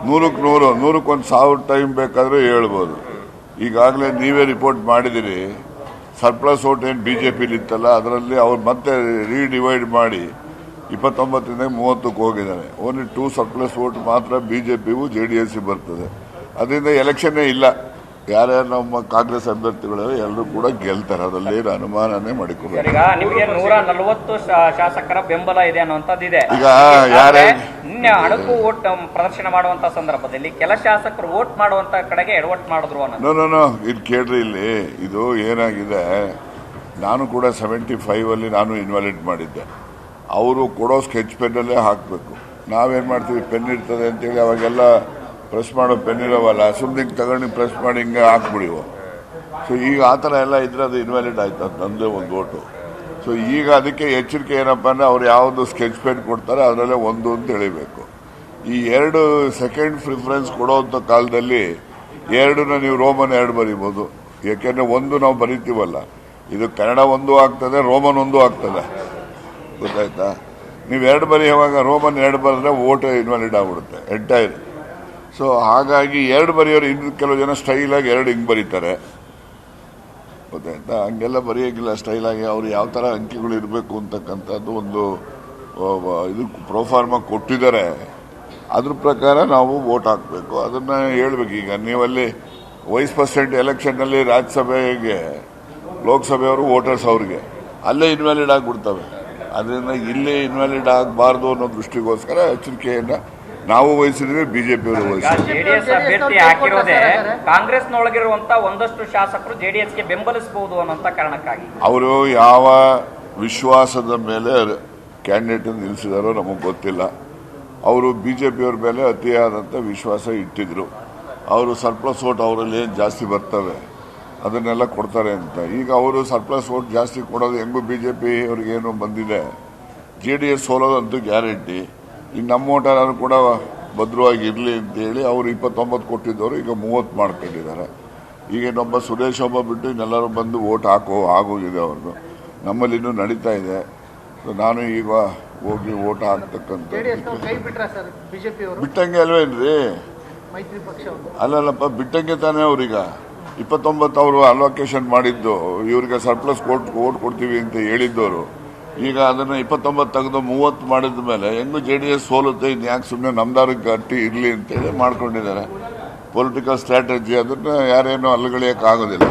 ನೂರಕ್ಕೆ 1,000 ಟೈಮ್ ಬೇಕಾದ್ರೆ ಹೇಳ್ಬೋದು. ಈಗಾಗಲೇ ನೀವೇ ರಿಪೋರ್ಟ್ ಮಾಡಿದಿರಿ, ಸರ್ಪ್ಲಸ್ ವೋಟ್ ಏನು ಬಿಜೆಪಿಲಿ ಇತ್ತಲ್ಲ, ಅದರಲ್ಲಿ ಅವ್ರು ಮತ್ತೆ ರೀಡಿವೈಡ್ ಮಾಡಿ 29ರಿಂದ 30ಕ್ಕೆ ಹೋಗಿದ್ದಾರೆ. ಓನ್ಲಿ 2 ಸರ್ಪ್ಲಸ್ ವೋಟ್ ಮಾತ್ರ ಬಿಜೆಪಿಗೂ JDS ಬರ್ತದೆ. ಅದರಿಂದ ಎಲೆಕ್ಷನ್ನೇ ಇಲ್ಲ. ಯಾರ್ಯಾರು ನಮ್ಮ ಕಾಂಗ್ರೆಸ್ ಅಭ್ಯರ್ಥಿಗಳು ಎಲ್ಲರೂ ಕೂಡ ಗೆಲ್ತಾರೆ, ಅದರಲ್ಲಿ ಏನು ಅನುಮಾನನೇ ಮಾಡಿಕೊಡ್ತಾರೆ. ಈಗ ನಿಮಗೆ 140 ಶಾಸಕರ ಬೆಂಬಲ ಇದೆ ಅನ್ನುವಂಥದ್ದಿದೆ. ಈಗ ಯಾರೇ ನಿನ್ನೆ ಅಣಕು ವೋಟ್ ಪ್ರದರ್ಶನ ಮಾಡುವಂತ ಸಂದರ್ಭದಲ್ಲಿ ಕೆಲ ಶಾಸಕರು ವೋಟ್ ಮಾಡುವಂತ ಕಡೆಗೆ ಎಡವಟ್ ಮಾಡಿದ್ರು ಅನ್ನೋದು. ನೋ ಇದು ಕೇಳ್ರಿ, ಇಲ್ಲಿ ಇದು ಏನಾಗಿದೆ, ನಾನು ಕೂಡ 75 ನಾನು ಇನ್ವಾಲಿಡ್ ಮಾಡಿದ್ದೆ. ಅವರು ಕೊಡೋ ಸ್ಕೆಚ್ ಪೆನ್ನಲ್ಲೇ ಹಾಕಬೇಕು. ನಾವೇನು ಮಾಡ್ತೀವಿ, ಪೆನ್ ಇರ್ತದೆ ಅಂತೇಳಿ ಅವಾಗೆಲ್ಲ ಪ್ರೆಸ್ ಮಾಡೋ ಪೆನ್ ಇರೋವಲ್ಲ, ಸುಮ್ಮನೆ ತಗೊಂಡು ಪ್ರೆಸ್ ಮಾಡಿ ಹಿಂಗೆ ಹಾಕ್ಬಿಡಿವು. ಸೊ ಈಗ ಆ ಥರ ಎಲ್ಲ ಇದ್ರೆ ಅದು ಇನ್ವ್ಯಾಲಿಡ್ ಆಯ್ತು, ಅದು ನಂದೇ ಒಂದು ಓಟು. ಸೊ ಈಗ ಅದಕ್ಕೆ ಎಚ್ಚರಿಕೆ ಏನಪ್ಪ ಅಂದರೆ, ಅವ್ರು ಯಾವುದು ಸ್ಕೆಚ್ ಪೆನ್ ಕೊಡ್ತಾರೆ ಅದರಲ್ಲೇ ಒಂದು ಅಂತ ಹೇಳಿಬೇಕು. ಈ 2 ಸೆಕೆಂಡ್ ಪ್ರಿಫರೆನ್ಸ್ ಕೊಡೋವಂಥ ಕಾಲದಲ್ಲಿ 2ನ ನೀವು ರೋಮನ್ 2 ಬರೀಬೋದು. ಯಾಕೆಂದರೆ 1 ನಾವು ಬರೀತೀವಲ್ಲ, ಇದು ಕನ್ನಡ 1 ಆಗ್ತದೆ, ರೋಮನ್ 1 ಆಗ್ತದೆ, ಗೊತ್ತಾಯ್ತಾ? ನೀವು 2 ಬರೆಯುವಾಗ ರೋಮನ್ 2 ಬರೆದ್ರೆ ವೋಟ್ ಇನ್ವ್ಯಾಲಿಡ್ ಆಗ್ಬಿಡುತ್ತೆ ಎಂಟೈರ್. ಸೊ ಹಾಗಾಗಿ 2 ಬರೆಯೋರು, ಇನ್ನು ಕೆಲವು ಜನ ಸ್ಟೈಲಾಗಿ 2 ಹಿಂಗೆ ಬರೀತಾರೆ, ಗೊತ್ತಾಯ್ತಾ? ಹಂಗೆಲ್ಲ ಬರೆಯೋಕ್ಕಿಲ್ಲ ಸ್ಟೈಲಾಗಿ. ಅವ್ರು ಯಾವ ಥರ ಅಂಕಿಗಳು ಇರಬೇಕು ಅಂತಕ್ಕಂಥದ್ದು ಒಂದು ಇದು ಪ್ರೋಫಾರ್ಮ ಕೊಟ್ಟಿದ್ದಾರೆ. ಅದ್ರ ಪ್ರಕಾರ ನಾವು ವೋಟ್ ಹಾಕಬೇಕು, ಅದನ್ನು ಹೇಳ್ಬೇಕು. ಈಗ ನೀವಲ್ಲಿ ವೈಸ್ ಎಲೆಕ್ಷನ್ನಲ್ಲಿ ರಾಜ್ಯಸಭೆಗೆ ಲೋಕಸಭೆಯವರು ವೋಟರ್ಸ್ ಅವ್ರಿಗೆ ಅಲ್ಲೇ ಇನ್ವ್ಯಾಲಿಡ್ ಆಗಿಬಿಡ್ತವೆ. ಅದರಿಂದ ಇಲ್ಲೇ ಇನ್ವ್ಯಾಲಿಡ್ ಆಗಬಾರ್ದು ಅನ್ನೋ ದೃಷ್ಟಿಗೋಸ್ಕರ ಎಚ್ಚರಿಕೆಯನ್ನು ನಾವು ವಹಿಸಿದ್ವಿ, ಬಿಜೆಪಿಯವರು ವಹಿಸಿದ್ವಿ. JDS ಅಭ್ಯರ್ಥಿ ಹಾಕಿರೋದೇ ಕಾಂಗ್ರೆಸ್ನೊಳಗಿರುವಂತ ಒಂದಷ್ಟು ಶಾಸಕರು JDSಗೆ ಬೆಂಬಲಿಸಬಹುದು ಅನ್ನೋಂಥ ಕಾರಣಕ್ಕಾಗಿ ಅವರು ಯಾವ ವಿಶ್ವಾಸದ ಮೇಲೆ ಕ್ಯಾಂಡಿಡೇಟ್ ನಿಲ್ಲಿಸಿದಾರೋ ನಮಗೆ ಗೊತ್ತಿಲ್ಲ. ಅವರು ಬಿಜೆಪಿಯವ್ರ ಮೇಲೆ ಅತಿಯಾದಂಥ ವಿಶ್ವಾಸ ಇಟ್ಟಿದ್ರು. ಅವರು ಸರ್ಪ್ಲಸ್ ವೋಟ್ ಅವರಲ್ಲಿ ಏನು ಜಾಸ್ತಿ ಬರ್ತವೆ ಅದನ್ನೆಲ್ಲ ಕೊಡ್ತಾರೆ ಅಂತ. ಈಗ ಅವರು ಸರ್ಪ್ಲಸ್ ವೋಟ್ ಜಾಸ್ತಿ ಕೊಡೋದು ಹೆಂಗೂ ಬಿಜೆಪಿ ಅವ್ರಿಗೇನು ಬಂದಿದೆ, JDS ಸೋಲೋದಂತೂ ಗ್ಯಾರಂಟಿ. ಈಗ ನಮ್ಮ ಓಟರು ಕೂಡ ಭದ್ರವಾಗಿ ಇರಲಿ ಅಂತೇಳಿ ಅವರು 29 ಕೊಟ್ಟಿದ್ದವರು ಈಗ 30 ಮಾಡ್ಕೊಂಡಿದ್ದಾರೆ. ಈಗ ಇನ್ನೊಬ್ಬ ಸುರೇಶ್ ಒಬ್ಬ ಬಿಟ್ಟು ಇನ್ನೆಲ್ಲರೂ ಬಂದು ವೋಟ್ ಆಗೋಗಿದೆ ಅವ್ರದ್ದು. ನಮ್ಮಲ್ಲಿ ಇನ್ನೂ ನಡೀತಾ ಇದೆ. ನಾನು ಈಗ ಹೋಗಿ ವೋಟ್ ಹಾಕ್ತಕ್ಕಂಥ ಬಿಟ್ಟಂಗೆ ಅಲ್ವೇನ್ರಿ? ಅಲ್ಲಲ್ಲಪ್ಪ, ಬಿಟ್ಟಂಗೆ ತಾನೇ ಅವ್ರೀಗ 29 ಅವರು ಅಲೋಕೇಶನ್ ಮಾಡಿದ್ದು, ಇವ್ರಿಗೆ ಸರ್ಪ್ಲಸ್ ವೋಟ್ ಕೊಡ್ತೀವಿ ಅಂತ ಹೇಳಿದ್ದವರು. ಈಗ ಅದನ್ನು 29 ತೆಗೆದು 30 ಮಾಡಿದ ಮೇಲೆ ಹೆಂಗೂ JDS ಸೋಲುತ್ತೆ, ಇನ್ನು ಯಾಕೆ ಸುಮ್ಮನೆ ನಮ್ದಾರಕ್ಕೆ ಗಟ್ಟಿ ಇರಲಿ ಅಂತೇಳಿ ಮಾಡ್ಕೊಂಡಿದ್ದಾರೆ. ಪೊಲಿಟಿಕಲ್ ಸ್ಟ್ರಾಟಜಿ, ಅದನ್ನು ಯಾರೇನೂ ಅಲ್ಲಗಳಿಯೋಕ್ಕಾಗೋದಿಲ್ಲ.